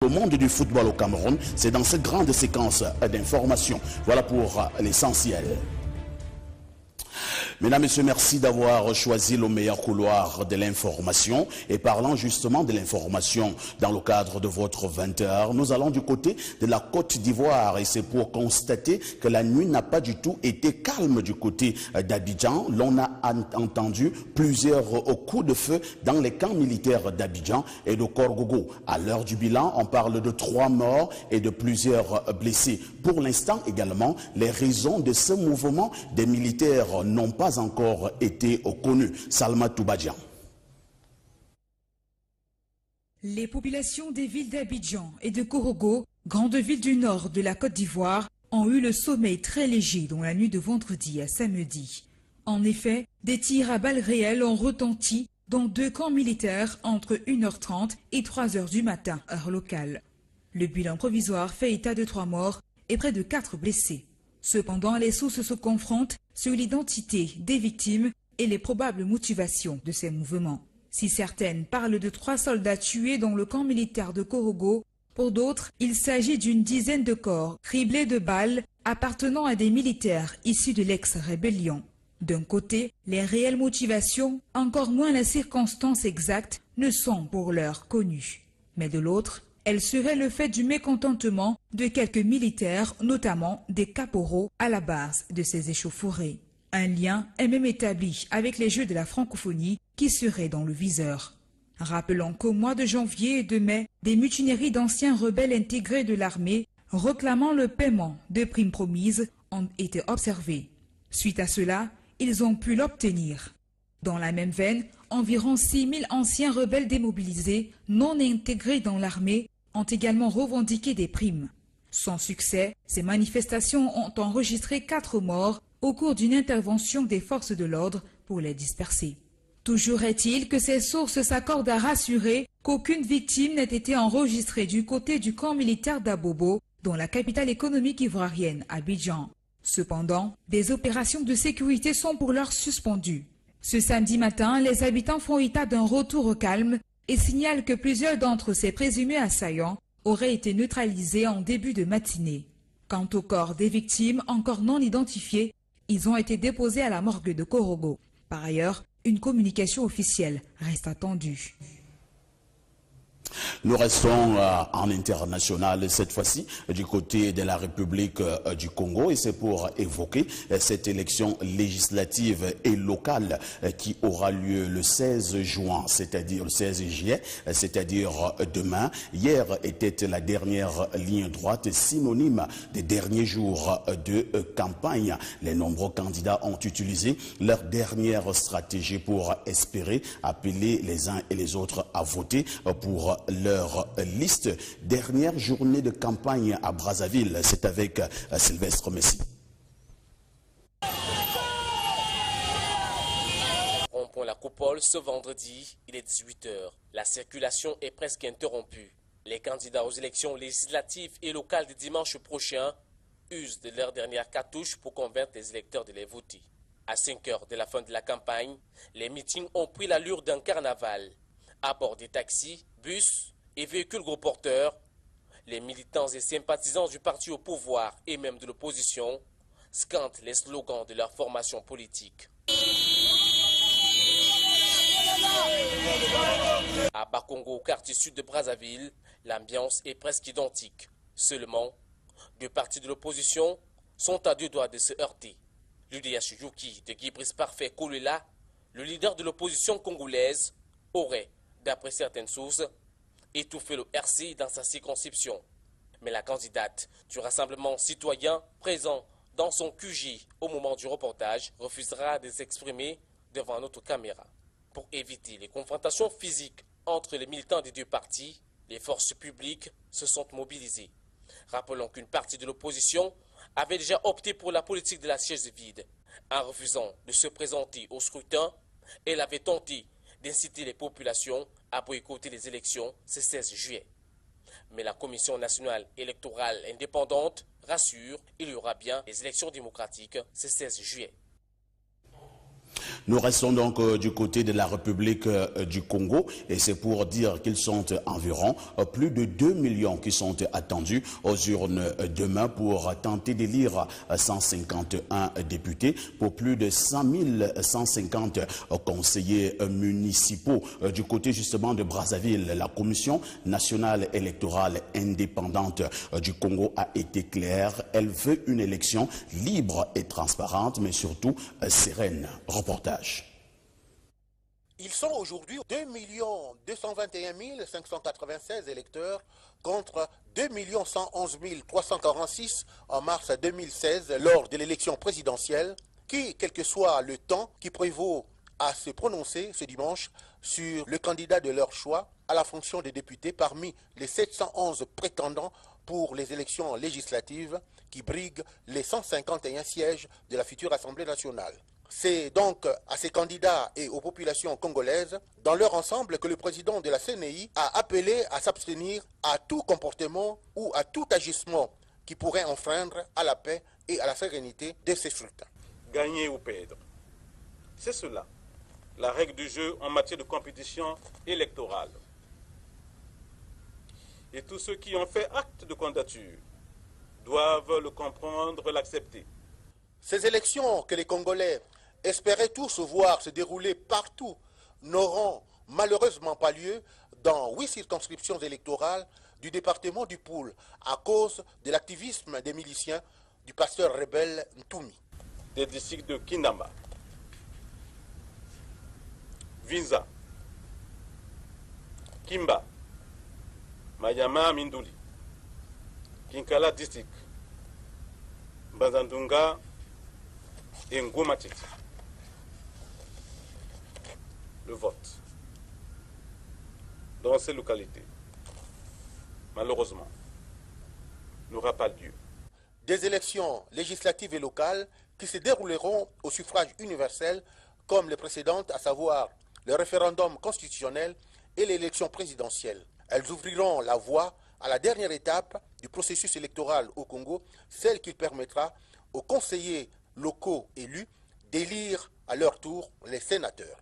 au monde du football au Cameroun. C'est dans cette grande séquence d'informations. Voilà pour l'essentiel. Mesdames, Messieurs, merci d'avoir choisi le meilleur couloir de l'information. Et parlant justement de l'information dans le cadre de votre 20h, nous allons du côté de la Côte d'Ivoire. Et c'est pour constater que la nuit n'a pas du tout été calme du côté d'Abidjan. L'on a entendu plusieurs coups de feu dans les camps militaires d'Abidjan et de Korgogo. À l'heure du bilan, on parle de 3 morts et de plusieurs blessés. Pour l'instant également, les raisons de ce mouvement des militaires n'ont pas encore été connues. Salma Toubadjian. Les populations des villes d'Abidjan et de Korogo, grandes villes du nord de la Côte d'Ivoire, ont eu le sommeil très léger dans la nuit de vendredi à samedi. En effet, des tirs à balles réelles ont retenti dans 2 camps militaires entre 1h30 et 3h du matin, heure locale. Le bilan provisoire fait état de 3 morts et près de 4 blessés. Cependant, les sources se confrontent sur l'identité des victimes et les probables motivations de ces mouvements. Si certaines parlent de 3 soldats tués dans le camp militaire de Korogo, pour d'autres, il s'agit d'une dizaine de corps criblés de balles appartenant à des militaires issus de l'ex-rébellion. D'un côté, les réelles motivations, encore moins les circonstances exactes, ne sont pour l'heure connues. Mais de l'autre, elle serait le fait du mécontentement de quelques militaires, notamment des caporaux, à la base de ces échauffourées. Un lien est même établi avec les Jeux de la francophonie qui seraient dans le viseur. Rappelons qu'au mois de janvier et de mai, des mutineries d'anciens rebelles intégrés de l'armée réclamant le paiement de primes promises ont été observées. Suite à cela, ils ont pu l'obtenir. Dans la même veine, environ 6 000 anciens rebelles démobilisés non intégrés dans l'armée ont également revendiqué des primes. Sans succès, ces manifestations ont enregistré 4 morts au cours d'une intervention des forces de l'ordre pour les disperser. Toujours est-il que ces sources s'accordent à rassurer qu'aucune victime n'ait été enregistrée du côté du camp militaire d'Abobo, dans la capitale économique ivoirienne, Abidjan. Cependant, des opérations de sécurité sont pour l'heure suspendues. Ce samedi matin, les habitants font état d'un retour au calme et signalent que plusieurs d'entre ces présumés assaillants auraient été neutralisés en début de matinée. Quant au corps des victimes encore non identifiés, ils ont été déposés à la morgue de Korogo. Par ailleurs, une communication officielle reste attendue. Nous restons en international cette fois-ci du côté de la République du Congo et c'est pour évoquer cette élection législative et locale qui aura lieu le 16 juin, c'est-à-dire le 16 juillet, c'est-à-dire demain. Hier était la dernière ligne droite synonyme des derniers jours de campagne. Les nombreux candidats ont utilisé leur dernière stratégie pour espérer appeler les uns et les autres à voter pour leur liste. Dernière journée de campagne à Brazzaville, c'est avec Sylvestre Messi. Rond-point La Coupole, ce vendredi, il est 18h. La circulation est presque interrompue. Les candidats aux élections législatives et locales de dimanche prochain usent de leur dernière cartouche pour convaincre les électeurs de les voter. À 5 heures de la fin de la campagne, les meetings ont pris l'allure d'un carnaval. À bord des taxis, bus et véhicules gros porteurs, les militants et sympathisants du parti au pouvoir et même de l'opposition scandent les slogans de leur formation politique. À Bakongo, au quartier sud de Brazzaville, l'ambiance est presque identique. Seulement, 2 partis de l'opposition sont à 2 doigts de se heurter. L'UDH Yuki de Guy Brice Parfait Koulela, le leader de l'opposition congolaise, aurait, d'après certaines sources, étouffé le RC dans sa circonscription. Mais la candidate du Rassemblement citoyen présent dans son QG au moment du reportage refusera de s'exprimer devant notre caméra. Pour éviter les confrontations physiques entre les militants des 2 partis, les forces publiques se sont mobilisées. Rappelons qu'une partie de l'opposition avait déjà opté pour la politique de la chaise vide. En refusant de se présenter au scrutin, elle avait tenté d'inciter les populations à boycotter les élections ce 16 juillet. Mais la Commission nationale électorale indépendante rassure, il y aura bien des élections démocratiques ce 16 juillet. Nous restons donc du côté de la République du Congo et c'est pour dire qu'ils sont environ plus de 2 millions qui sont attendus aux urnes demain pour tenter d'élire 151 députés pour plus de 100 150 conseillers municipaux. Du côté justement de Brazzaville, la Commission nationale électorale indépendante du Congo a été claire. Elle veut une élection libre et transparente, mais surtout sereine. Reportage. Ils sont aujourd'hui 2 221 596 électeurs contre 2 111 346 en mars 2016 lors de l'élection présidentielle qui, quel que soit le temps qui prévaut à se prononcer ce dimanche sur le candidat de leur choix à la fonction de député parmi les 711 prétendants pour les élections législatives qui briguent les 151 sièges de la future Assemblée nationale. C'est donc à ces candidats et aux populations congolaises, dans leur ensemble, que le président de la CNI a appelé à s'abstenir à tout comportement ou à tout agissement qui pourrait enfreindre à la paix et à la sérénité de ces scrutins. Gagner ou perdre, c'est cela, la règle du jeu en matière de compétition électorale. Et tous ceux qui ont fait acte de candidature doivent le comprendre, l'accepter. Ces élections que les Congolais espéraient tous voir se dérouler partout n'auront malheureusement pas lieu dans 8 circonscriptions électorales du département du Poul à cause de l'activisme des miliciens du pasteur rebelle Ntoumi. Des districts de Kinamba, Vinza, Kimba, Mayama Minduli, Kinkala District, Bazandunga et Ngomatiti. Le vote dans ces localités, malheureusement, n'aura pas lieu. Des élections législatives et locales qui se dérouleront au suffrage universel comme les précédentes, à savoir le référendum constitutionnel et l'élection présidentielle. Elles ouvriront la voie à la dernière étape du processus électoral au Congo, celle qui permettra aux conseillers locaux élus d'élire à leur tour les sénateurs.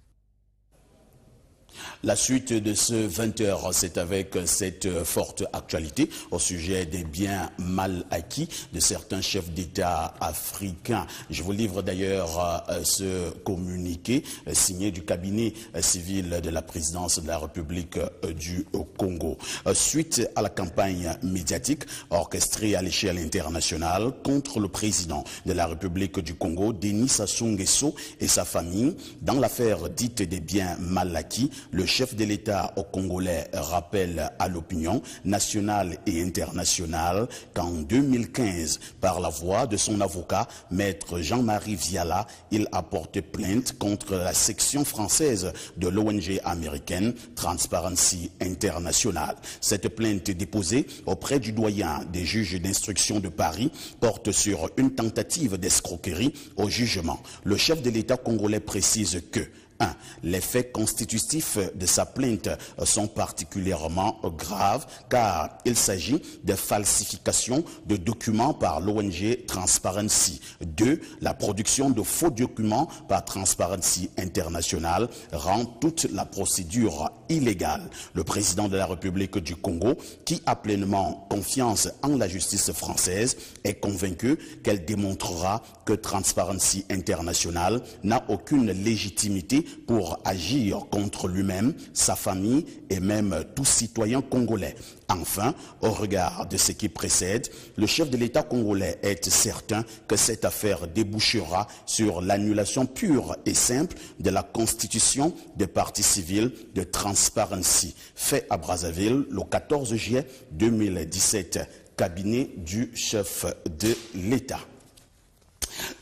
La suite de ce 20h, c'est avec cette forte actualité au sujet des biens mal acquis de certains chefs d'État africains. Je vous livre d'ailleurs ce communiqué signé du cabinet civil de la présidence de la République du Congo. Suite à la campagne médiatique orchestrée à l'échelle internationale contre le président de la République du Congo, Denis Sassou Nguesso et sa famille, dans l'affaire dite des biens mal acquis, le chef de l'État au Congolais rappelle à l'opinion nationale et internationale qu'en 2015, par la voix de son avocat, maître Jean-Marie Viala, il a porté plainte contre la section française de l'ONG américaine Transparency International. Cette plainte déposée auprès du doyen des juges d'instruction de Paris porte sur une tentative d'escroquerie au jugement. Le chef de l'État congolais précise que 1. Les faits constitutifs de sa plainte sont particulièrement graves car il s'agit de falsification de documents par l'ONG Transparency. 2. La production de faux documents par Transparency International rend toute la procédure illégale. Le président de la République du Congo, qui a pleinement confiance en la justice française, est convaincu qu'elle démontrera que Transparency International n'a aucune légitimité pour agir contre lui-même, sa famille et même tout citoyen congolais. Enfin, au regard de ce qui précède, le chef de l'État congolais est certain que cette affaire débouchera sur l'annulation pure et simple de la constitution des partis civils de Transparency, fait à Brazzaville le 14 juillet 2017, cabinet du chef de l'État.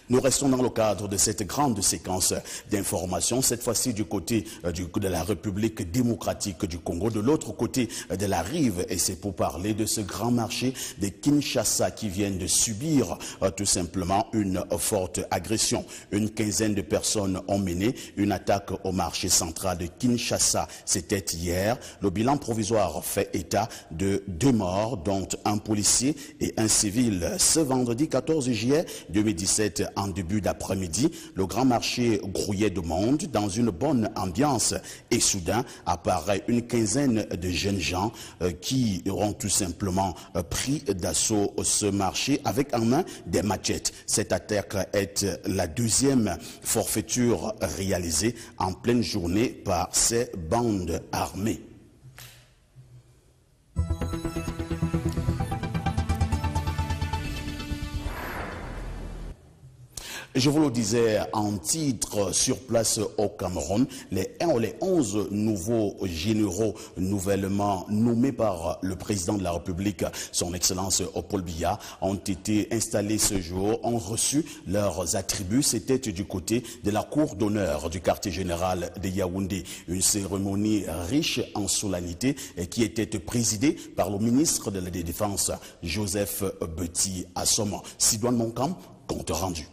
Nous restons dans le cadre de cette grande séquence d'informations, cette fois-ci du côté de la République démocratique du Congo, de l'autre côté de la rive, et c'est pour parler de ce grand marché de Kinshasa qui vient de subir tout simplement une forte agression. Une quinzaine de personnes ont mené une attaque au marché central de Kinshasa. C'était hier. Le bilan provisoire fait état de 2 morts, dont un policier et un civil. Ce vendredi 14 juillet 2017 en début d'après-midi. Le grand marché grouillait de monde dans une bonne ambiance et soudain apparaît une quinzaine de jeunes gens qui auront tout simplement pris d'assaut ce marché avec en main des machettes. Cette attaque est la deuxième forfaiture réalisée en pleine journée par ces bandes armées. Je vous le disais en titre sur place au Cameroun, les 11 nouveaux généraux nouvellement nommés par le président de la République, son Excellence Paul Biya, ont été installés ce jour, ont reçu leurs attributs. C'était du côté de la cour d'honneur du quartier général de Yaoundé. Une cérémonie riche en solennité et qui était présidée par le ministre de la Défense, Joseph Beti Assoma. Sidoine Moncam, compte rendu.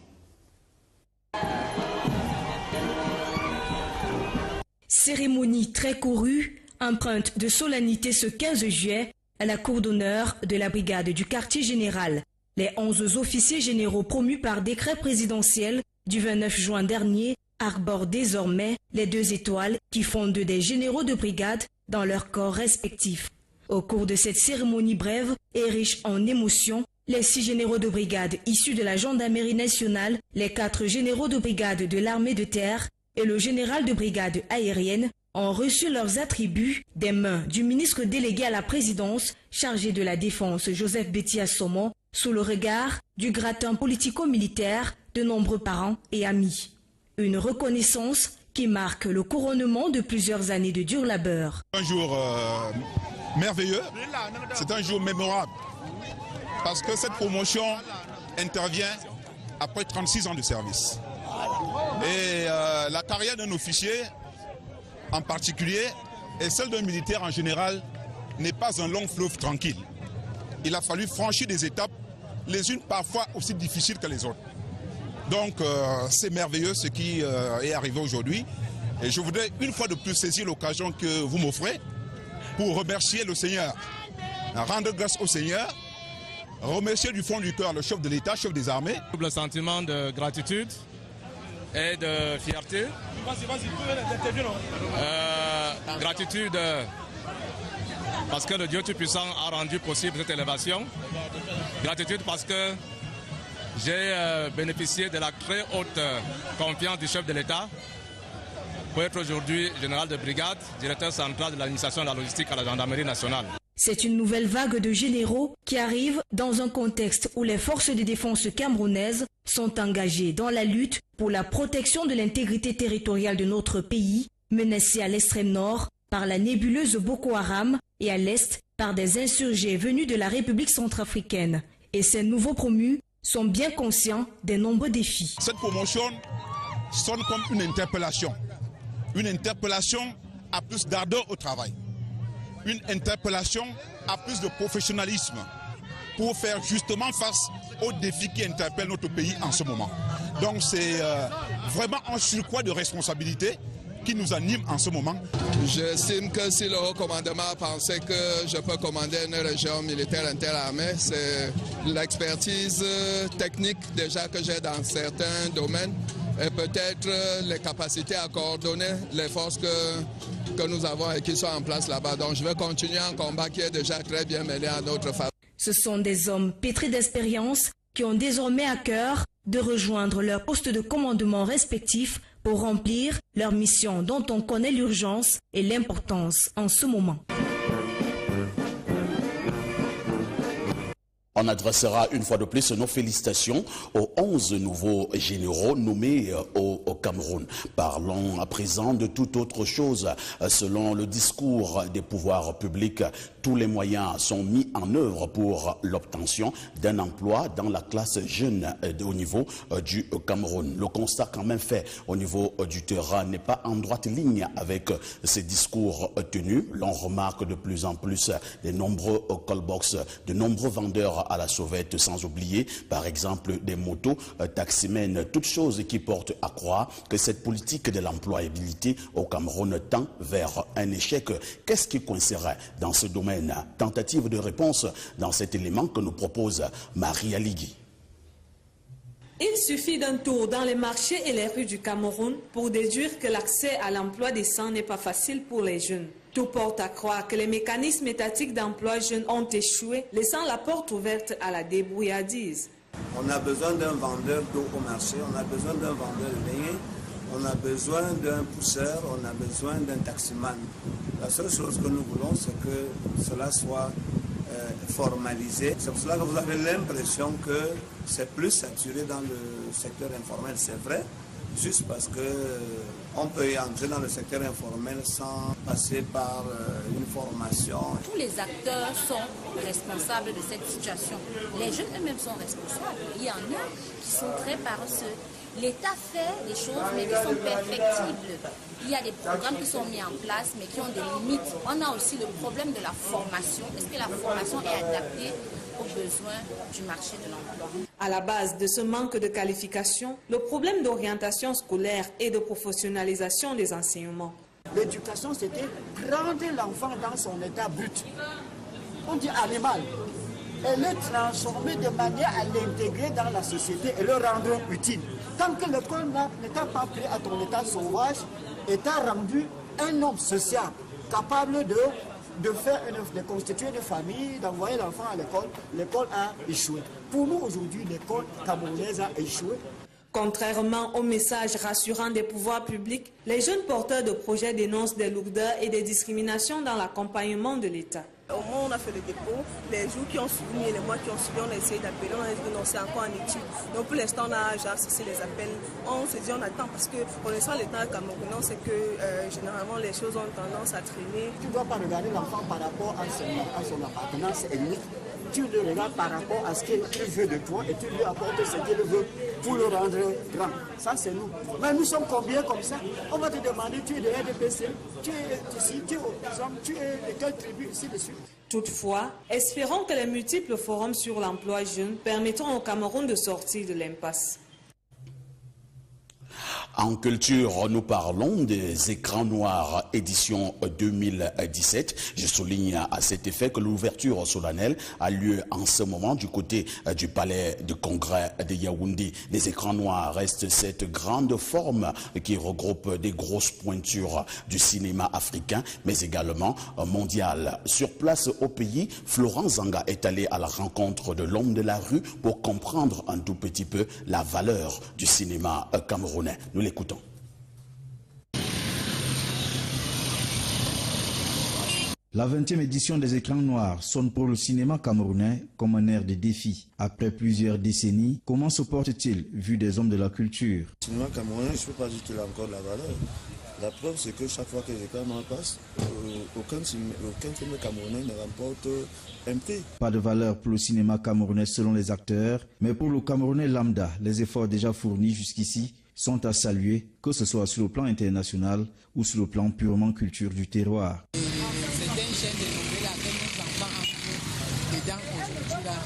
Cérémonie très courue, empreinte de solennité ce 15 juillet à la cour d'honneur de la brigade du quartier général. Les 11 officiers généraux promus par décret présidentiel du 29 juin dernier arborent désormais les 2 étoiles qui font d'eux des généraux de brigade dans leurs corps respectifs. Au cours de cette cérémonie brève et riche en émotions, les 6 généraux de brigade issus de la gendarmerie nationale, les 4 généraux de brigade de l'armée de terre et le général de brigade aérienne ont reçu leurs attributs des mains du ministre délégué à la présidence chargé de la défense Joseph Beti Assoma sous le regard du gratin politico-militaire de nombreux parents et amis. Une reconnaissance qui marque le couronnement de plusieurs années de dur labeur. Un jour merveilleux, c'est un jour mémorable parce que cette promotion intervient après 36 ans de service. Et la carrière d'un officier en particulier et celle d'un militaire en général n'est pas un long fleuve tranquille. Il a fallu franchir des étapes, les unes parfois aussi difficiles que les autres. Donc c'est merveilleux ce qui est arrivé aujourd'hui. Et je voudrais une fois de plus saisir l'occasion que vous m'offrez pour remercier le Seigneur, rendre grâce au Seigneur, remercier du fond du cœur le chef de l'État, chef des armées. Double sentiment de gratitude et de fierté. Gratitude parce que le Dieu Tout-Puissant a rendu possible cette élévation. Gratitude parce que j'ai bénéficié de la très haute confiance du chef de l'État pour être aujourd'hui général de brigade, directeur central de l'administration de la logistique à la gendarmerie nationale. C'est une nouvelle vague de généraux qui arrive dans un contexte où les forces de défense camerounaises sont engagées dans la lutte pour la protection de l'intégrité territoriale de notre pays, menacée à l'extrême nord par la nébuleuse Boko Haram et à l'est par des insurgés venus de la République centrafricaine. Et ces nouveaux promus sont bien conscients des nombreux défis. Cette promotion sonne comme une interpellation à plus d'ardeur au travail. Une interpellation à plus de professionnalisme pour faire justement face aux défis qui interpellent notre pays en ce moment. Donc c'est vraiment un surcroît de responsabilité qui nous anime en ce moment. J'estime que si le haut commandement pensait que je peux commander une région militaire interarmée, c'est l'expertise technique déjà que j'ai dans certains domaines et peut-être les capacités à coordonner les forces que nous avons et qui sont en place là-bas. Donc je vais continuer un combat qui est déjà très bien mêlé à notre faveur. Ce sont des hommes pétris d'expérience qui ont désormais à cœur de rejoindre leur poste de commandement respectif pour remplir leur mission dont on connaît l'urgence et l'importance en ce moment. On adressera une fois de plus nos félicitations aux 11 nouveaux généraux nommés au Cameroun. Parlons à présent de toute autre chose. Selon le discours des pouvoirs publics, tous les moyens sont mis en œuvre pour l'obtention d'un emploi dans la classe jeune au niveau du Cameroun. Le constat quand même fait au niveau du terrain n'est pas en droite ligne avec ces discours tenus. L'on remarque de plus en plus de nombreux callbox, de nombreux vendeurs à la sauvette, sans oublier par exemple des motos, taximènes, toutes choses qui portent à croire que cette politique de l'employabilité au Cameroun tend vers un échec. Qu'est-ce qui coincerait dans ce domaine? Tentative de réponse dans cet élément que nous propose Marie Aligui. Il suffit d'un tour dans les marchés et les rues du Cameroun pour déduire que l'accès à l'emploi décent n'est pas facile pour les jeunes. Tout porte à croire que les mécanismes étatiques d'emploi jeunes ont échoué, laissant la porte ouverte à la débrouillardise. On a besoin d'un vendeur d'eau au marché, on a besoin d'un vendeur de beignet, on a besoin d'un pousseur, on a besoin d'un taximan. La seule chose que nous voulons, c'est que cela soit formalisé. C'est pour cela que vous avez l'impression que c'est plus saturé dans le secteur informel. C'est vrai, juste parce qu'on peut y entrer dans le secteur informel sans passer par une formation. Tous les acteurs sont responsables de cette situation. Les jeunes eux-mêmes sont responsables. Il y en a qui sont très paresseux. L'État fait des choses, mais qui sont perfectibles. Il y a des programmes qui sont mis en place, mais qui ont des limites. On a aussi le problème de la formation. Est-ce que la formation est adaptée aux besoins du marché de l'emploi? À la base de ce manque de qualification, le problème d'orientation scolaire et de professionnalisation des enseignements. L'éducation, c'était prendre l'enfant dans son état brut. On dit animal. Et le transformer de manière à l'intégrer dans la société et le rendre utile. Tant que l'école n'étant pas pris à ton état sauvage, étant rendu un homme social, capable de constituer une famille, d'envoyer l'enfant à l'école, l'école a échoué. Pour nous aujourd'hui, l'école camerounaise a échoué. Contrairement aux messages rassurants des pouvoirs publics, les jeunes porteurs de projets dénoncent des lourdeurs et des discriminations dans l'accompagnement de l'État. Au moment où on a fait le dépôt, les jours qui ont suivi et les mois qui ont suivi, on a essayé d'appeler, on a dit non, c'est encore en étude. Donc pour l'instant, on a cessé les appels. On se dit on attend parce que connaissant l'État camerounais, c'est que généralement les choses ont tendance à traîner. Tu ne dois pas regarder l'enfant par rapport à son appartenance ethnique. Tu le regardes par rapport à ce qu'il veut de toi et tu lui apportes ce qu'il veut pour le rendre grand. Ça, c'est nous. Mais nous sommes combien comme ça? On va te demander, tu es de RDPC, tu es ici, tu es au exemple, tu es de quelle tribu, ici dessus. Toutefois, espérons que les multiples forums sur l'emploi jeune permettront au Cameroun de sortir de l'impasse. En culture, nous parlons des écrans noirs édition 2017. Je souligne à cet effet que l'ouverture solennelle a lieu en ce moment du côté du palais de congrès de Yaoundé. Les écrans noirs restent cette grande forme qui regroupe des grosses pointures du cinéma africain, mais également mondial. Sur place au pays, Florent Zanga est allé à la rencontre de l'homme de la rue pour comprendre un tout petit peu la valeur du cinéma camerounais. Nous l'écoutons. La 20e édition des écrans noirs sonne pour le cinéma camerounais comme un air de défi. Après plusieurs décennies, comment se porte-t-il vu des hommes de la culture? Le cinéma camerounais, je ne peux pas dire qu'il a encore de la valeur. La preuve, c'est que chaque fois que les écrans noirs passent, aucun film camerounais ne remporte un prix. Pas de valeur pour le cinéma camerounais selon les acteurs, mais pour le Camerounais lambda, les efforts déjà fournis jusqu'ici sont à saluer, que ce soit sur le plan international ou sur le plan purement culture du terroir. C'est une chaîne de nouvelles à laquelle nos enfants dedans aujourd'hui là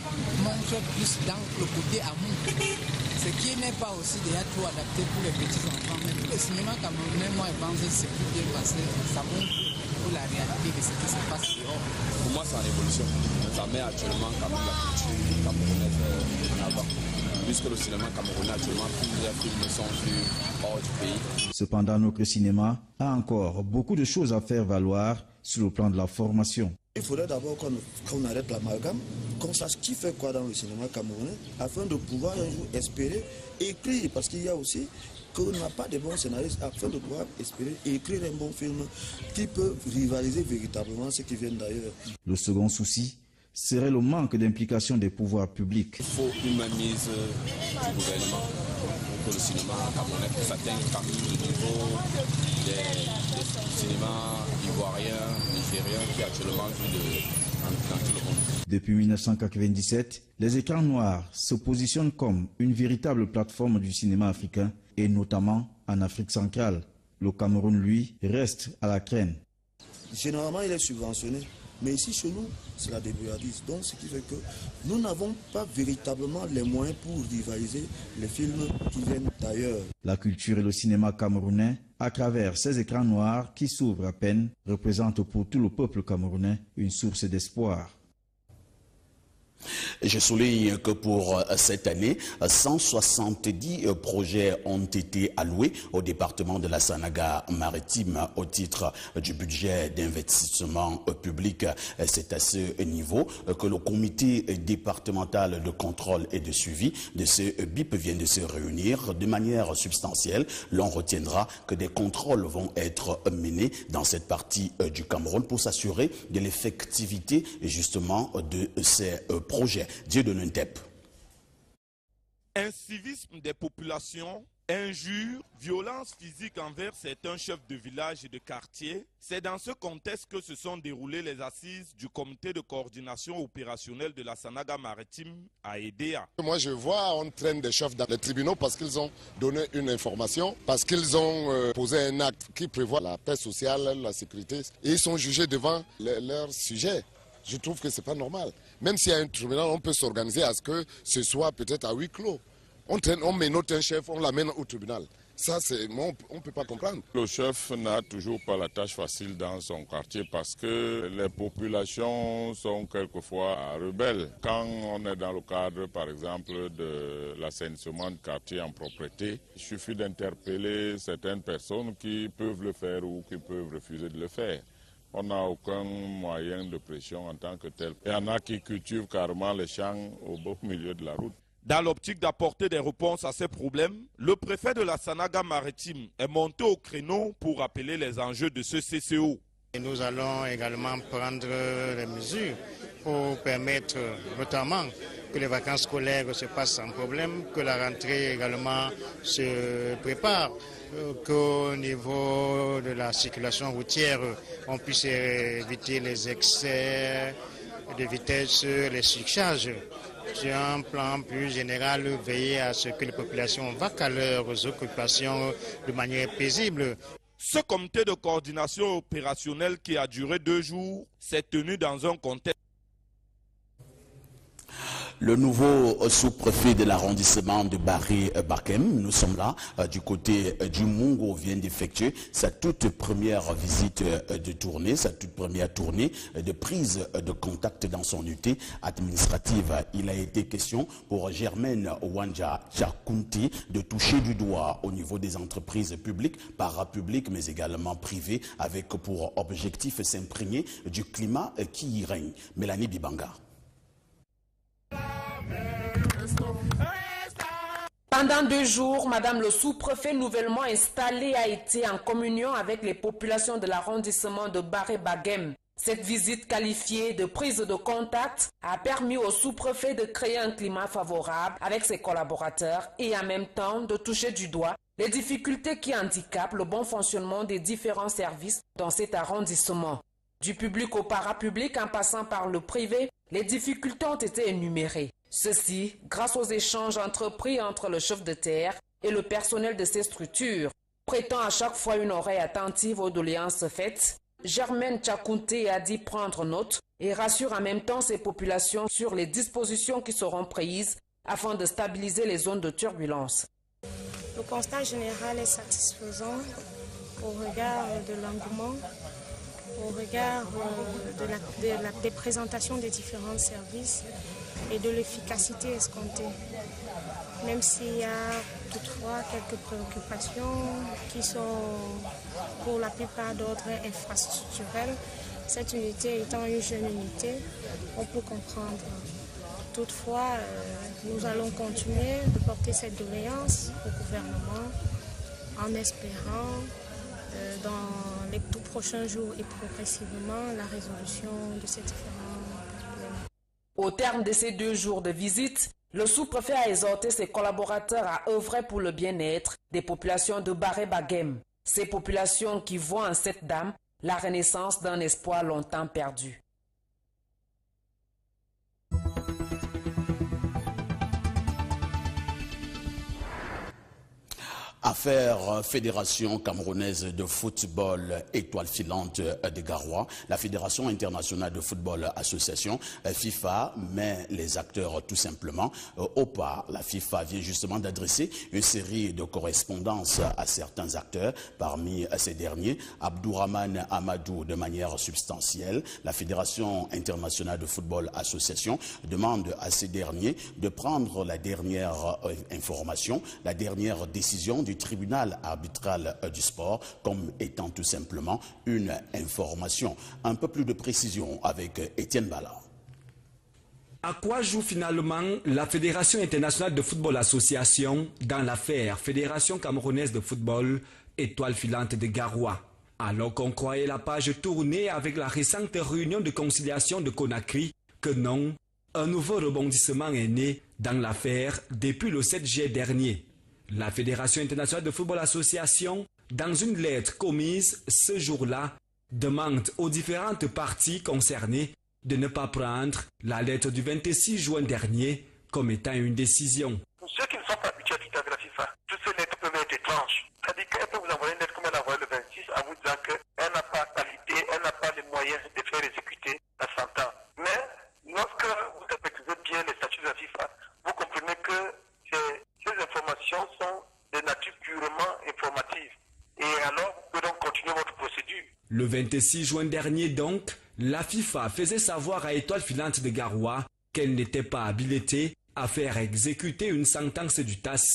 mangent plus dans le côté amour. Ce qui n'est pas aussi déjà trop adapté pour les petits enfants. Mais pour le cinéma camerounais, moi je pense que c'est plus bien passé. Ça montre pour la réalité de ce qui se passe dehors. Pour moi c'est une révolution. Ça met actuellement quand même la culture camerounaise en avant. Puisque le cinéma camerounais actuellement, plusieurs films sont vus hors du pays. Cependant, notre cinéma a encore beaucoup de choses à faire valoir sur le plan de la formation. Il faudrait d'abord qu'on arrête l'amalgame, qu'on sache qui fait quoi dans le cinéma camerounais, afin de pouvoir un jour espérer écrire, parce qu'il y a aussi qu'on n'a pas de bons scénaristes, afin de pouvoir espérer écrire un bon film qui peut rivaliser véritablement ceux qui viennent d'ailleurs. Le second souci serait le manque d'implication des pouvoirs publics. Il faut une mainmise du gouvernement pour le cinéma camerounais, pour s'atteindre quand même le niveau des cinémas ivoiriens, nigériens qui est actuellement vu dans tout le monde. Depuis 1997, les écrans noirs se positionnent comme une véritable plateforme du cinéma africain et notamment en Afrique centrale. Le Cameroun, lui, reste à la traîne. Généralement, il est subventionné. Mais ici, chez nous, c'est la débrouillardise. Donc, ce qui fait que nous n'avons pas véritablement les moyens pour rivaliser les films qui viennent d'ailleurs. La culture et le cinéma camerounais, à travers ces écrans noirs qui s'ouvrent à peine, représentent pour tout le peuple camerounais une source d'espoir. Je souligne que pour cette année, 170 projets ont été alloués au département de la Sanaga-Maritime au titre du budget d'investissement public. C'est à ce niveau que le comité départemental de contrôle et de suivi de ce BIP vient de se réunir de manière substantielle. L'on retiendra que des contrôles vont être menés dans cette partie du Cameroun pour s'assurer de l'effectivité justement de ces projets. Dieu de Nuntep. Incivisme des populations, injures, violence physique envers certains chefs de village et de quartier, c'est dans ce contexte que se sont déroulées les assises du comité de coordination opérationnelle de la Sanaga maritime à Edea. Moi je vois, on traîne des chefs dans les tribunaux parce qu'ils ont donné une information, parce qu'ils ont posé un acte qui prévoit la paix sociale, la sécurité, et ils sont jugés devant leur sujet. Je trouve que ce n'est pas normal. Même s'il y a un tribunal, on peut s'organiser à ce que ce soit peut-être à huis clos. On menote un chef, on l'amène au tribunal. Ça, on ne peut pas comprendre. Le chef n'a toujours pas la tâche facile dans son quartier parce que les populations sont quelquefois rebelles. Quand on est dans le cadre, par exemple, de l'assainissement de quartier en propriété, il suffit d'interpeller certaines personnes qui peuvent le faire ou qui peuvent refuser de le faire. On n'a aucun moyen de pression en tant que tel. Il y en a qui cultivent carrément les champs au beau milieu de la route. Dans l'optique d'apporter des réponses à ces problèmes, le préfet de la Sanaga maritime est monté au créneau pour rappeler les enjeux de ce CCO. Et nous allons également prendre les mesures pour permettre notamment que les vacances scolaires se passent sans problème, que la rentrée également se prépare, qu'au niveau de la circulation routière, on puisse éviter les excès de vitesse, les surcharges. Sur un plan plus général, veiller à ce que les populations vaquent à leurs occupations de manière paisible. Ce comité de coordination opérationnelle qui a duré 2 jours s'est tenu dans un contexte. Le nouveau sous-préfet de l'arrondissement de Barré-Bakem, nous sommes là, du côté du Mungo, vient d'effectuer sa toute première visite de tournée, sa toute première tournée de prise de contact dans son unité administrative. Il a été question pour Germaine Wanja Chakunti de toucher du doigt au niveau des entreprises publiques, parapubliques, mais également privées, avec pour objectif s'imprégner du climat qui y règne. Mélanie Bibanga. Pendant 2 jours, Madame le sous-préfet nouvellement installé a été en communion avec les populations de l'arrondissement de Barré-Bakem. Cette visite qualifiée de prise de contact a permis au sous-préfet de créer un climat favorable avec ses collaborateurs et en même temps de toucher du doigt les difficultés qui handicapent le bon fonctionnement des différents services dans cet arrondissement. Du public au parapublic en passant par le privé, les difficultés ont été énumérées. Ceci grâce aux échanges entrepris entre le chef de terre et le personnel de ces structures. Prêtant à chaque fois une oreille attentive aux doléances faites, Germaine Chakunte a dit prendre note et rassure en même temps ses populations sur les dispositions qui seront prises afin de stabiliser les zones de turbulence. Le constat général est satisfaisant au regard de l'engouement, au regard des présentations des différents services et de l'efficacité escomptée. Même s'il y a toutefois quelques préoccupations qui sont pour la plupart d'ordre infrastructurel, cette unité étant une jeune unité, on peut comprendre. Toutefois, nous allons continuer de porter cette doléance au gouvernement en espérant dans les tout prochains jours et progressivement la résolution de ces différents problèmes. Au terme de ces 2 jours de visite, le sous-préfet a exhorté ses collaborateurs à œuvrer pour le bien-être des populations de Barré-Bakem. Ces populations qui voient en cette dame la renaissance d'un espoir longtemps perdu. Affaire Fédération camerounaise de football étoile filante de Garoua, la Fédération internationale de football association FIFA met les acteurs tout simplement au pas. La FIFA vient justement d'adresser une série de correspondances à certains acteurs. Parmi ces derniers, Abdourahmane Amadou de manière substantielle. La Fédération internationale de football association demande à ces derniers de prendre la dernière information, la dernière décision du tribunal arbitral du sport comme étant tout simplement une information. Un peu plus de précision avec Étienne Bala. À quoi joue finalement la Fédération internationale de football association dans l'affaire Fédération camerounaise de football étoile filante de Garoua? Alors qu'on croyait la page tournée avec la récente réunion de conciliation de Conakry, que non, un nouveau rebondissement est né dans l'affaire depuis le 7 juillet dernier. La Fédération internationale de football association, dans une lettre commise ce jour-là, demande aux différentes parties concernées de ne pas prendre la lettre du 26 juin dernier comme étant une décision. Pour ceux qui ne sont pas habitués à tout de la FIFA, toutes ces lettres peuvent être étranges. C'est-à-dire qu'elle peut vous envoyer une lettre comme elle a envoyé le 26 en vous disant qu'elle n'a pas la qualité, elle n'a pas les moyens de faire exécuter la sentence. Mais lorsque vous maîtrisez bien les statuts de la FIFA, vous comprenez que ces informations sont de nature purement informative. Et alors, vous pouvez donc continuer votre procédure. Le 26 juin dernier donc, la FIFA faisait savoir à Étoile filante de Garoua qu'elle n'était pas habilitée à faire exécuter une sentence du TAS.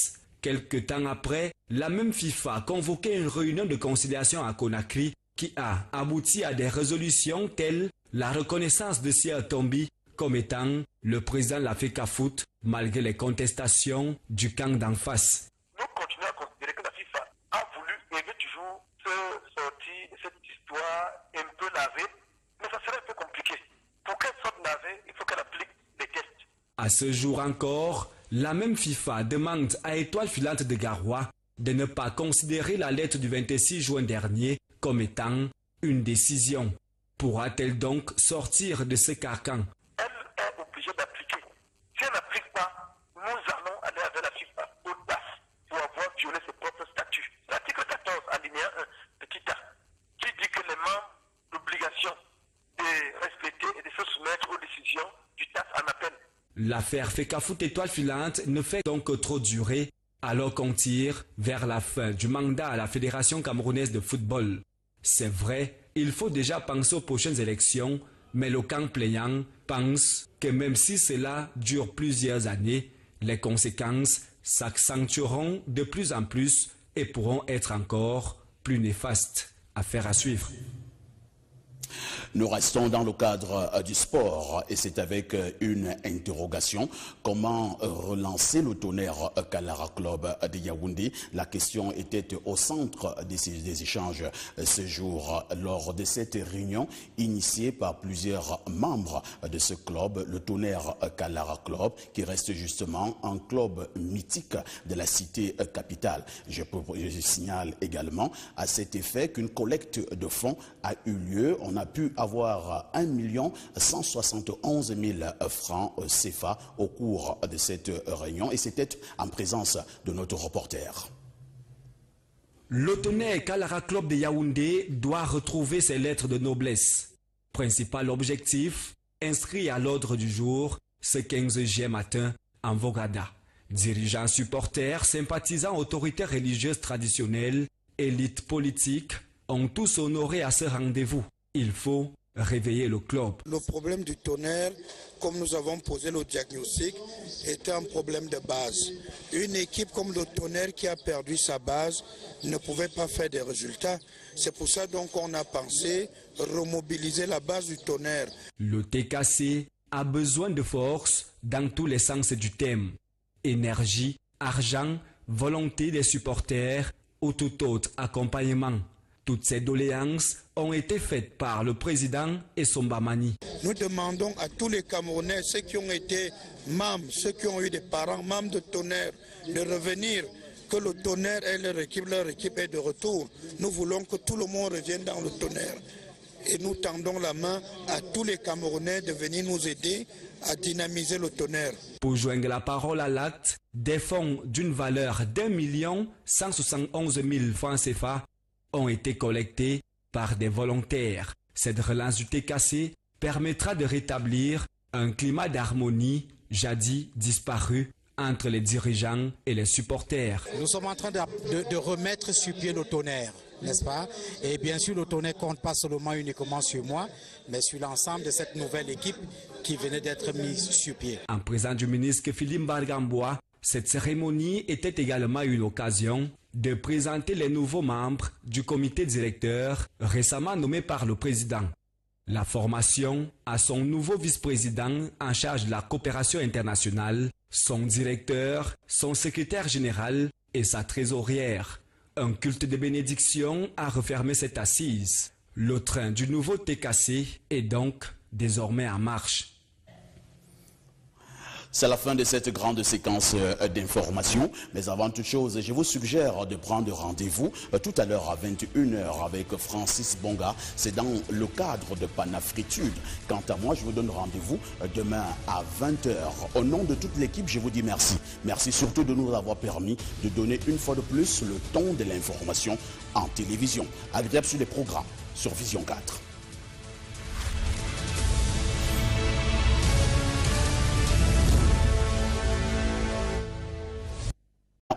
Quelque temps après, la même FIFA convoquait une réunion de conciliation à Conakry qui a abouti à des résolutions telles la reconnaissance de Sia Tombi comme étant le président de la FECAFOOT malgré les contestations du camp d'en face. Nous continuons à considérer que la FIFA a voulu et veut toujours se sortir de cette histoire un peu lavée, mais ça serait un peu compliqué. Pour qu'elle sorte lavée, il faut qu'elle applique les tests. À ce jour encore, la même FIFA demande à Étoile filante de Garoua de ne pas considérer la lettre du 26 juin dernier comme étant une décision. Pourra-t-elle donc sortir de ce carcan? Elle est obligée d'appliquer. Si elle n'applique pas, nous allons aller avec la FIFA au TAS pour avoir violé ses propres statuts. L'article 14, alinéa 1, petit a, qui dit que les membres ont l'obligation de respecter et de se soumettre aux décisions du TAS en appel. L'affaire FECAFOOT étoile filante ne fait donc que trop durer alors qu'on tire vers la fin du mandat à la Fédération camerounaise de football. C'est vrai, il faut déjà penser aux prochaines élections, mais le camp plaignant pense que même si cela dure plusieurs années, les conséquences s'accentueront de plus en plus et pourront être encore plus néfastes. Affaire à suivre. Nous restons dans le cadre du sport et c'est avec une interrogation. Comment relancer le Tonnerre Kalara Club de Yaoundé? La question était au centre des échanges ce jour lors de cette réunion initiée par plusieurs membres de ce club, le Tonnerre Kalara Club, qui reste justement un club mythique de la cité capitale. Je signale également à cet effet qu'une collecte de fonds a eu lieu. On a pu avoir 1 171 000 francs CFA au cours de cette réunion et c'était en présence de notre reporter. Le Tonnerre Kalara Club de Yaoundé doit retrouver ses lettres de noblesse. Principal objectif, inscrit à l'ordre du jour ce 15 juillet matin en Vogada. Dirigeants, supporters, sympathisants, autorités religieuses traditionnelles, élites politiques ont tous honoré à ce rendez-vous. Il faut réveiller le club. Le problème du Tonnerre, comme nous avons posé le diagnostic, était un problème de base. Une équipe comme le Tonnerre qui a perdu sa base ne pouvait pas faire des résultats. C'est pour ça donc qu'on a pensé remobiliser la base du Tonnerre. Le TKC a besoin de force dans tous les sens du thème. Énergie, argent, volonté des supporters ou tout autre accompagnement. Toutes ces doléances ont été faites par le président et son Bamani. Nous demandons à tous les Camerounais, ceux qui ont été membres, ceux qui ont eu des parents membres de Tonnerre, de revenir, que le Tonnerre et leur équipe est de retour. Nous voulons que tout le monde revienne dans le Tonnerre. et nous tendons la main à tous les Camerounais de venir nous aider à dynamiser le Tonnerre. Pour joindre la parole à l'acte, des fonds d'une valeur d'1 171 000 francs CFA ont été collectés par des volontaires. Cette relance du TKC permettra de rétablir un climat d'harmonie jadis disparu entre les dirigeants et les supporters. Nous sommes en train de remettre sur pied le Tonnerre, n'est-ce pas? Et bien sûr, le Tonnerre compte pas seulement uniquement sur moi, mais sur l'ensemble de cette nouvelle équipe qui venait d'être mise sur pied. En présence du ministre Philippe Bargambois, cette cérémonie était également une occasion de présenter les nouveaux membres du comité directeur récemment nommé par le président. La formation à son nouveau vice-président en charge de la coopération internationale, son directeur, son secrétaire général et sa trésorière. Un culte de bénédiction a refermé cette assise. Le train du nouveau TKC est donc désormais en marche. C'est la fin de cette grande séquence d'informations. Mais avant toute chose, je vous suggère de prendre rendez-vous tout à l'heure à 21 h avec Francis Bonga. C'est dans le cadre de Panafritude. Quant à moi, je vous donne rendez-vous demain à 20 h. Au nom de toute l'équipe, je vous dis merci. Merci surtout de nous avoir permis de donner une fois de plus le ton de l'information en télévision. Agréable sur les programmes sur Vision 4.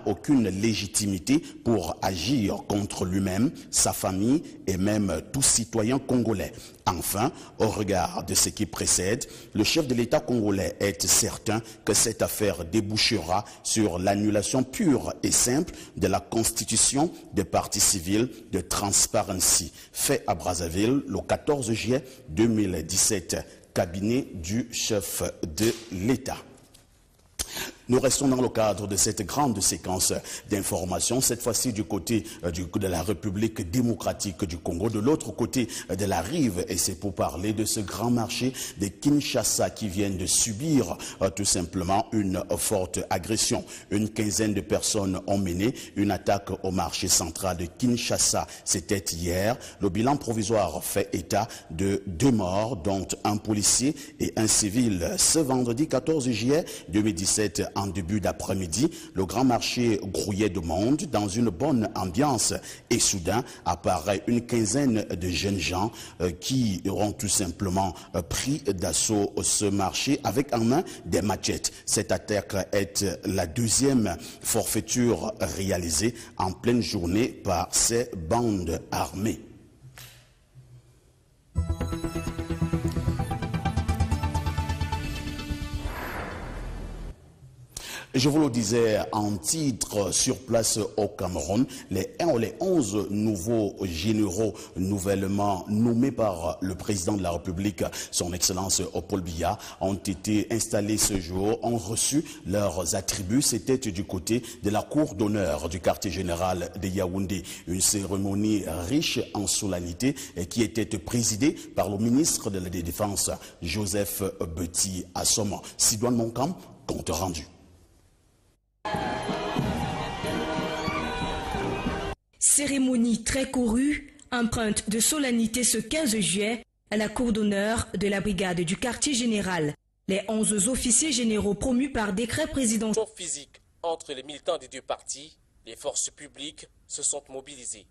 Aucune légitimité pour agir contre lui-même, sa famille et même tout citoyen congolais. Enfin, au regard de ce qui précède, le chef de l'État congolais est certain que cette affaire débouchera sur l'annulation pure et simple de la constitution des partis civils de Transparency, fait à Brazzaville le 14 juillet 2017, cabinet du chef de l'État. Nous restons dans le cadre de cette grande séquence d'informations, cette fois-ci du côté de la République démocratique du Congo, de l'autre côté de la rive, et c'est pour parler de ce grand marché de Kinshasa qui vient de subir tout simplement une forte agression. Une quinzaine de personnes ont mené une attaque au marché central de Kinshasa. C'était hier. Le bilan provisoire fait état de 2 morts, dont un policier et un civil. Ce vendredi 14 juillet 2017, en début d'après-midi, le grand marché grouillait de monde dans une bonne ambiance et soudain apparaît une quinzaine de jeunes gens qui auront tout simplement pris d'assaut ce marché avec en main des machettes. Cette attaque est la 2e forfaiture réalisée en pleine journée par ces bandes armées. Je vous le disais en titre sur place au Cameroun, les 11 nouveaux généraux nouvellement nommés par le président de la République, son Excellence Paul Biya, ont été installés ce jour, ont reçu leurs attributs. C'était du côté de la cour d'honneur du quartier général de Yaoundé. Une cérémonie riche en solennité et qui était présidée par le ministre de la Défense, Joseph Beti Assoma. Sidoine Moncam, compte rendu. Cérémonie très courue, empreinte de solennité ce 15 juillet à la cour d'honneur de la brigade du quartier général. Les 11 officiers généraux promus par décret présidentiel. Physique entre les militants des 2 partis, les forces publiques se sont mobilisées.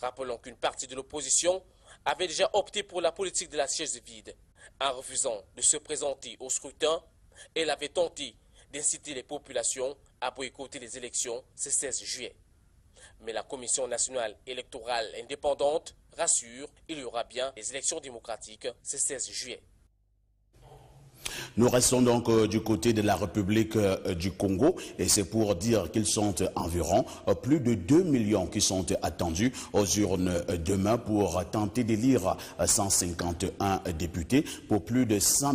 Rappelons qu'une partie de l'opposition avait déjà opté pour la politique de la chaise vide. En refusant de se présenter au scrutin, elle avait tenté d'inciter les populations à boycotter les élections ce 16 juillet. Mais la Commission nationale électorale indépendante rassure, il y aura bien des élections démocratiques ce 16 juillet. Nous restons donc du côté de la République du Congo et c'est pour dire qu'ils sont environ plus de 2 millions qui sont attendus aux urnes demain pour tenter d'élire 151 députés pour plus de 100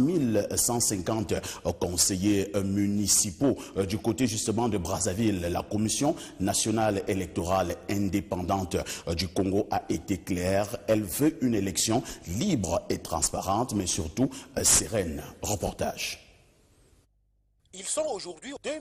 150 conseillers municipaux. Du côté justement de Brazzaville, la Commission nationale électorale indépendante du Congo a été claire. Elle veut une élection libre et transparente mais surtout sereine. Reportage. Ils sont aujourd'hui 2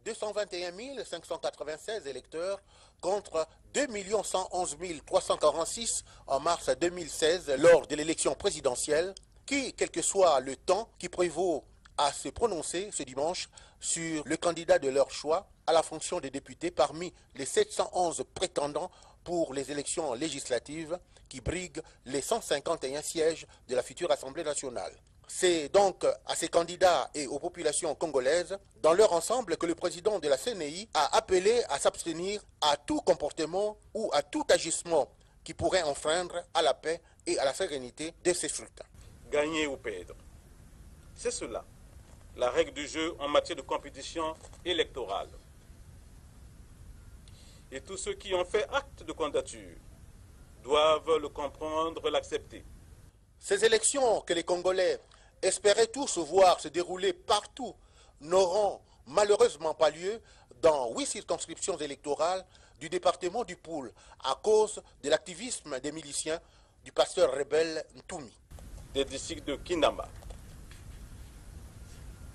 221 596 électeurs contre 2 111 346 en mars 2016 lors de l'élection présidentielle qui, quel que soit le temps qui prévaut à se prononcer ce dimanche sur le candidat de leur choix à la fonction de député parmi les 711 prétendants pour les élections législatives qui briguent les 151 sièges de la future Assemblée nationale. C'est donc à ces candidats et aux populations congolaises, dans leur ensemble, que le président de la CNI a appelé à s'abstenir à tout comportement ou à tout agissement qui pourrait enfreindre à la paix et à la sérénité de ces scrutins. Gagner ou perdre, c'est cela, la règle du jeu en matière de compétition électorale. Et tous ceux qui ont fait acte de candidature doivent le comprendre, l'accepter. Ces élections que les Congolais espéraient tous voir se dérouler partout n'auront malheureusement pas lieu dans 8 circonscriptions électorales du département du Poul à cause de l'activisme des miliciens du pasteur rebelle Ntoumi. Des districts de Kinamba.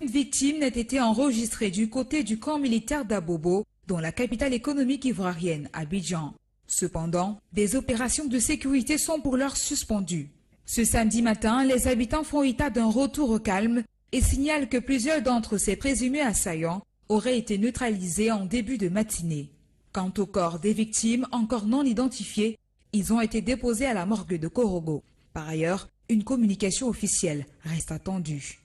Une victime n'a été enregistrée du côté du camp militaire d'Abobo, dans la capitale économique ivoirienne, Abidjan. Cependant, des opérations de sécurité sont pour l'heure suspendues. Ce samedi matin, les habitants font état d'un retour au calme et signalent que plusieurs d'entre ces présumés assaillants auraient été neutralisés en début de matinée. Quant au corps des victimes encore non identifiés, ils ont été déposés à la morgue de Korogo. Par ailleurs, une communication officielle reste attendue.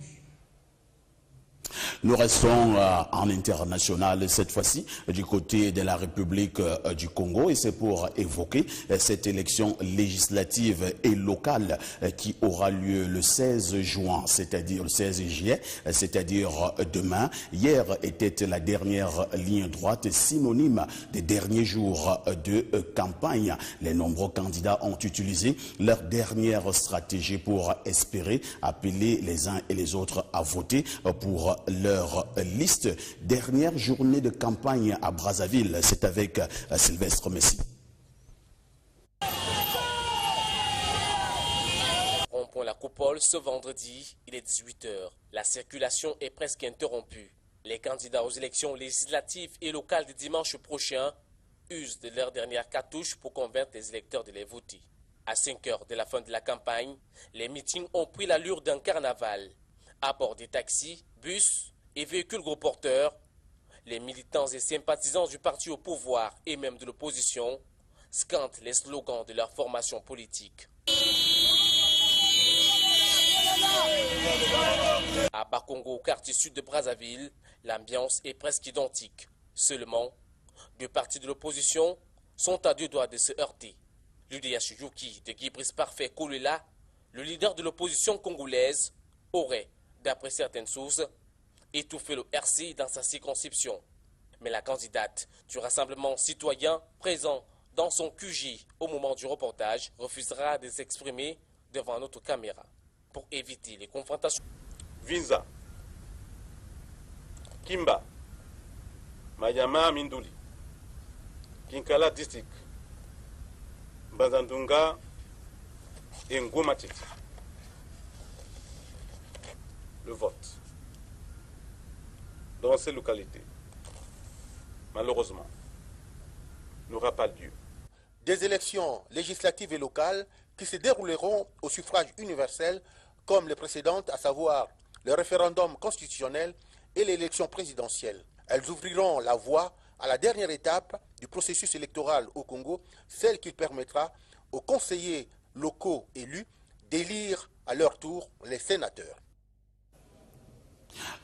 Nous restons en international cette fois-ci du côté de la République du Congo et c'est pour évoquer cette élection législative et locale qui aura lieu le 16 juin, c'est-à-dire le 16 juillet, c'est-à-dire demain. Hier était la dernière ligne droite synonyme des derniers jours de campagne. Les nombreux candidats ont utilisé leur dernière stratégie pour espérer appeler les uns et les autres à voter pour leur liste. Dernière journée de campagne à Brazzaville, c'est avec Sylvestre Messi. Rond-point La Coupole, ce vendredi, il est 18h. La circulation est presque interrompue. Les candidats aux élections législatives et locales de dimanche prochain usent de leur dernière cartouche pour convaincre les électeurs de les voter. À 5 heures de la fin de la campagne, les meetings ont pris l'allure d'un carnaval. À bord des taxis, bus et véhicules gros porteurs, les militants et sympathisants du parti au pouvoir et même de l'opposition scandent les slogans de leur formation politique. À Bakongo, quartier sud de Brazzaville, l'ambiance est presque identique. Seulement, deux partis de l'opposition sont à deux doigts de se heurter. L'UDH Yuki de Guy Brice Parfait Koulela, le leader de l'opposition congolaise, aurait, d'après certaines sources, étouffé le RC dans sa circonscription. Mais la candidate du Rassemblement citoyen présent dans son QG au moment du reportage refusera de s'exprimer devant notre caméra pour éviter les confrontations. Vinza, Kimba, Mayama Minduli, Kinkala District, Bazandunga et Ngomatiti. Le vote dans ces localités, malheureusement, n'aura pas lieu. Des élections législatives et locales qui se dérouleront au suffrage universel comme les précédentes, à savoir le référendum constitutionnel et l'élection présidentielle. Elles ouvriront la voie à la dernière étape du processus électoral au Congo, celle qui permettra aux conseillers locaux élus d'élire à leur tour les sénateurs.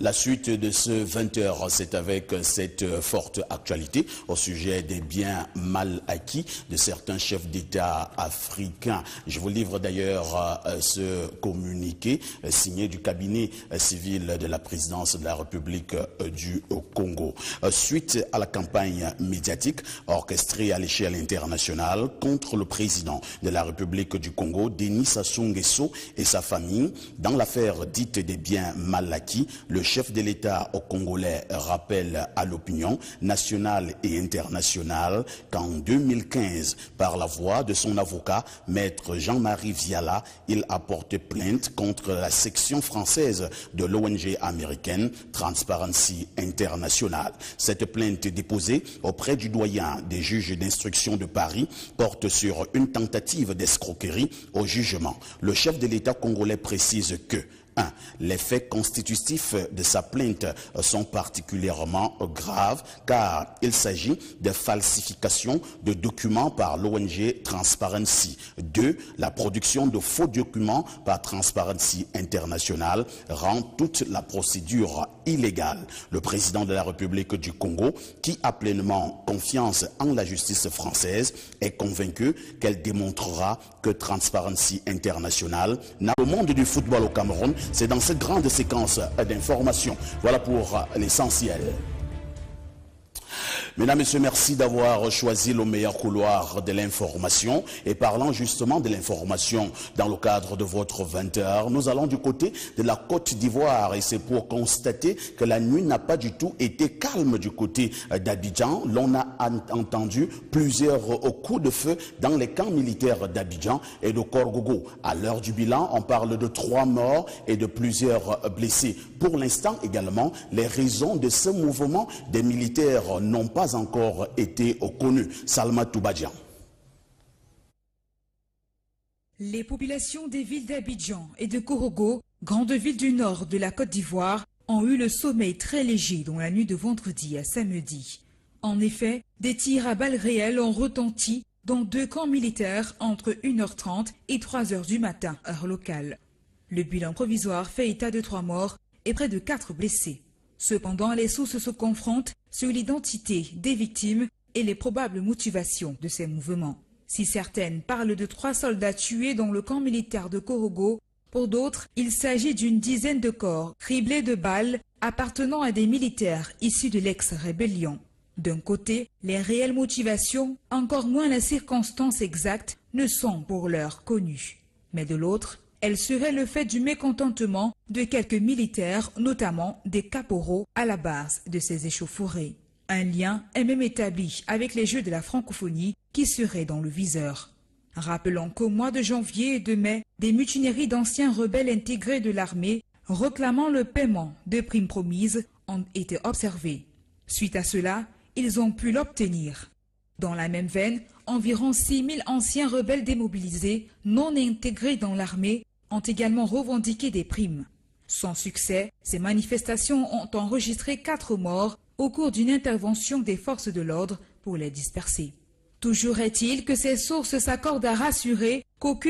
La suite de ce 20h, c'est avec cette forte actualité au sujet des biens mal acquis de certains chefs d'État africains. Je vous livre d'ailleurs ce communiqué signé du cabinet civil de la présidence de la République du Congo. Suite à la campagne médiatique orchestrée à l'échelle internationale contre le président de la République du Congo, Denis Sassou Nguesso et sa famille, dans l'affaire dite des biens mal acquis, Le chef de l'État congolais rappelle à l'opinion nationale et internationale qu'en 2015, par la voix de son avocat, maître Jean-Marie Viala, il a porté plainte contre la section française de l'ONG américaine Transparency International. Cette plainte déposée auprès du doyen des juges d'instruction de Paris porte sur une tentative d'escroquerie au jugement. Le chef de l'État congolais précise que 1. Les faits constitutifs de sa plainte sont particulièrement graves car il s'agit de falsification de documents par l'ONG Transparency. 2. La production de faux documents par Transparency International rend toute la procédure illégale. Le président de la République du Congo, qui a pleinement confiance en la justice française, est convaincu qu'elle démontrera que Transparency International n'a le monde du football au Cameroun. C'est dans cette grande séquence d'informations. Voilà pour l'essentiel. Mesdames, Messieurs, merci d'avoir choisi le meilleur couloir de l'information. Et parlant justement de l'information dans le cadre de votre 20h, nous allons du côté de la Côte d'Ivoire. Et c'est pour constater que la nuit n'a pas du tout été calme du côté d'Abidjan. L'on a entendu plusieurs coups de feu dans les camps militaires d'Abidjan et de Korgogo. À l'heure du bilan, on parle de 3 morts et de plusieurs blessés. Pour l'instant également, les raisons de ce mouvement des militaires n'ont pas encore été connues. Salma Toubadjian. Les populations des villes d'Abidjan et de Korogo, grandes villes du nord de la Côte d'Ivoire, ont eu le sommeil très léger dans la nuit de vendredi à samedi. En effet, des tirs à balles réelles ont retenti dans 2 camps militaires entre 1h30 et 3h du matin, heure locale. Le bilan provisoire fait état de 3 morts et près de 4 blessés. Cependant, les sources se confrontent sur l'identité des victimes et les probables motivations de ces mouvements. Si certaines parlent de 3 soldats tués dans le camp militaire de Korogo, pour d'autres, il s'agit d'une dizaine de corps criblés de balles appartenant à des militaires issus de l'ex-rébellion. D'un côté, les réelles motivations, encore moins les circonstances exactes, ne sont pour l'heure connues. Mais de l'autre, elle serait le fait du mécontentement de quelques militaires, notamment des caporaux, à la base de ces échauffourées. Un lien est même établi avec les Jeux de la francophonie qui seraient dans le viseur. Rappelons qu'au mois de janvier et de mai, des mutineries d'anciens rebelles intégrés de l'armée réclamant le paiement de primes promises ont été observées. Suite à cela, ils ont pu l'obtenir. Dans la même veine, environ 6000 anciens rebelles démobilisés non intégrés dans l'armée ont également revendiqué des primes. Sans succès, ces manifestations ont enregistré 4 morts au cours d'une intervention des forces de l'ordre pour les disperser. Toujours est-il que ces sources s'accordent à rassurer qu'aucune